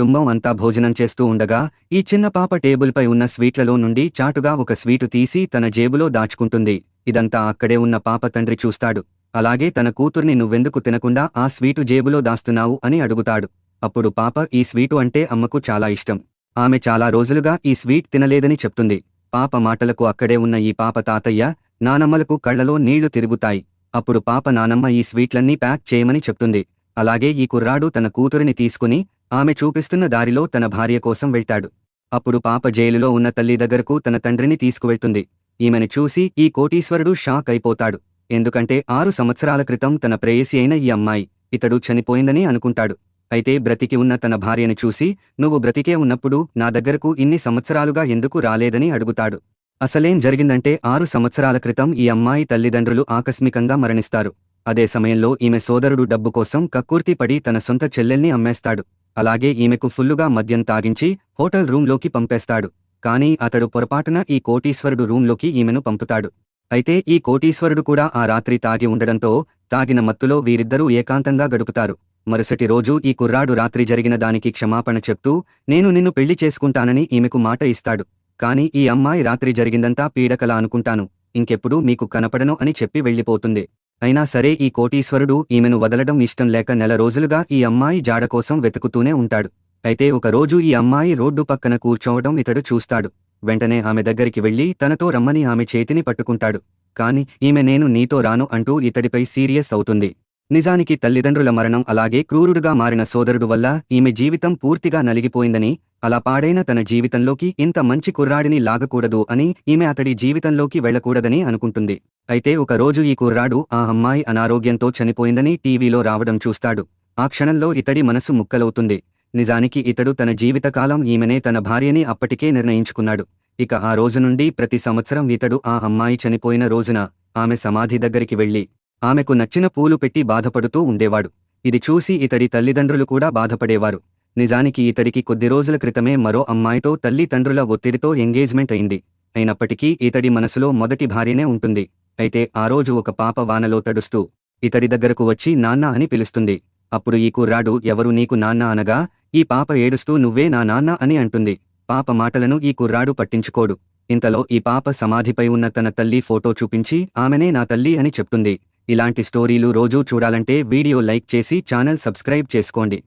కుటుంబం అంతా భోజనం చేస్తూ ఉండగా ఈ చిన్న పాప టేబుల్పై ఉన్న స్వీట్లలో నుండి చాటుగా ఒక స్వీటు తీసి తన జేబులో దాచుకుంటుంది. ఇదంతా అక్కడే ఉన్న పాప తండ్రి చూస్తాడు. అలాగే తన కూతుర్ని నువ్వెందుకు తినకుండా ఆ స్వీటు జేబులో దాస్తున్నావు అని అడుగుతాడు. అప్పుడు పాప ఈ స్వీటు అంటే అమ్మకు చాలా ఇష్టం. ఆమె చాలా రోజులుగా ఈ స్వీట్ తినలేదని చెప్తుంది. పాప మాటలకు అక్కడే ఉన్న ఈ పాప తాతయ్య, నానమ్మలకు కళ్లలో నీళ్లు తిరుగుతాయి. అప్పుడు పాప నానమ్మ ఈ స్వీట్లన్నీ ప్యాక్ చేయమని చెప్తుంది. అలాగే ఈ కుర్రాడు తన కూతురిని తీసుకుని ఆమె చూపిస్తున్న దారిలో తన భార్య కోసం వెళ్తాడు. అప్పుడు పాప జైలులో ఉన్న తల్లి దగ్గరకు తన తండ్రిని తీసుకువెళ్తుంది. ఈమెను చూసి ఈ కోటీశ్వరుడు షాక్ అయిపోతాడు. ఎందుకంటే 6 సంవత్సరాల క్రితం తన ప్రేయసి అయిన ఈ అమ్మాయి ఇతడు చనిపోయిందని అనుకుంటాడు. అయితే బ్రతికి ఉన్న తన భార్యను చూసి నువ్వు బ్రతికే ఉన్నప్పుడు నా దగ్గరకు ఇన్ని సంవత్సరాలుగా ఎందుకు రాలేదని అడుగుతాడు. అసలేం జరిగిందంటే 6 సంవత్సరాల క్రితం ఈ అమ్మాయి తల్లిదండ్రులు ఆకస్మికంగా మరణిస్తారు. అదే సమయంలో ఈమె సోదరుడు డబ్బు కోసం కక్కుర్తి పడి తన సొంత చెల్లెల్ని అమ్మేస్తాడు. అలాగే ఈమెకు ఫుల్లుగా మద్యం తాగించి హోటల్ రూంలోకి పంపేస్తాడు. కానీ అతడు పొరపాటున ఈ కోటీశ్వరుడు రూంలోకి ఈమెను పంపుతాడు. అయితే ఈ కోటీశ్వరుడు కూడా ఆ రాత్రి తాగి ఉండడంతో తాగిన మత్తులో వీరిద్దరూ ఏకాంతంగా గడుపుతారు. మరుసటి రోజు ఈ కుర్రాడు రాత్రి జరిగిన దానికి క్షమాపణ చెప్తూ నేను నిన్ను పెళ్లి చేసుకుంటానని ఈమెకు మాట ఇస్తాడు. కాని ఈ అమ్మాయి రాత్రి జరిగిందంతా పీడకల అనుకుంటాను, ఇంకెప్పుడూ మీకు కనపడను అని చెప్పి వెళ్ళిపోతుంది. అయినా సరే ఈ కోటీశ్వరుడు ఈమెను వదలడం ఇష్టం లేక నెల రోజులుగా ఈ అమ్మాయి జాడ కోసం వెతుకుతూనే ఉంటాడు. అయితే ఒకరోజు ఈ అమ్మాయి రోడ్డు పక్కన కూర్చోవడం ఇతడు చూస్తాడు. వెంటనే ఆమె దగ్గరికి వెళ్లి తనతో రమ్మని ఆమె చేతిని పట్టుకుంటాడు. కాని ఈమె నేను నీతో రాను అంటూ ఇతడిపై సీరియస్ అవుతుంది. నిజానికి తల్లిదండ్రుల మరణం అలాగే క్రూరుడుగా మారిన సోదరుడు వల్ల ఈమె జీవితం పూర్తిగా నలిగిపోయిందని, అలా పాడైన తన జీవితంలోకి ఇంత మంచి కుర్రాడిని లాగకూడదు అని ఈమె అతడి జీవితంలోకి వెళ్లకూడదని అనుకుంటుంది. అయితే ఒకరోజు ఈ కుర్రాడు ఆ అమ్మాయి అనారోగ్యంతో చనిపోయిందని టీవీలో రావడం చూస్తాడు. ఆ క్షణంలో ఇతడి మనసు ముక్కలవుతుంది. నిజానికి ఇతడు తన జీవితకాలం ఈమెనే తన భార్యని అప్పటికే నిర్ణయించుకున్నాడు. ఇక ఆ రోజు నుండి ప్రతి సంవత్సరం ఇతడు ఆ అమ్మాయి చనిపోయిన రోజున ఆమె సమాధి దగ్గరికి వెళ్లి ఆమెకు నచ్చిన పూలు పెట్టి బాధపడుతూ ఉండేవాడు. ఇది చూసి ఇతడి తల్లిదండ్రులు కూడా బాధపడేవారు. నిజానికి ఇతడికి కొద్ది రోజుల క్రితమే మరో అమ్మాయితో తల్లిదండ్రుల ఒత్తిడితో ఎంగేజ్మెంట్ అయింది. అయినప్పటికీ ఇతడి మనసులో మొదటి భార్యనే ఉంటుంది. అయితే ఆ రోజు ఒక పాప వానలో తడుస్తూ ఇతడి దగ్గరకు వచ్చి నాన్న అని పిలుస్తుంది. అప్పుడు ఈ కుర్రాడు ఎవరు నీకు నాన్న అనగా ఈ పాప ఏడుస్తూ నువ్వే నా నాన్న అని అంటుంది. పాప మాటలను ఈ కుర్రాడు పట్టించుకోడు. ఇంతలో ఈ పాప సమాధిపై ఉన్న తన తల్లి ఫోటో చూపించి ఆమెనే నా తల్లి అని చెప్తుంది. ఇలాంటి స్టోరీలు రోజూ చూడాలంటే వీడియో లైక్ చేసి ఛానల్ సబ్స్క్రైబ్ చేసుకోండి.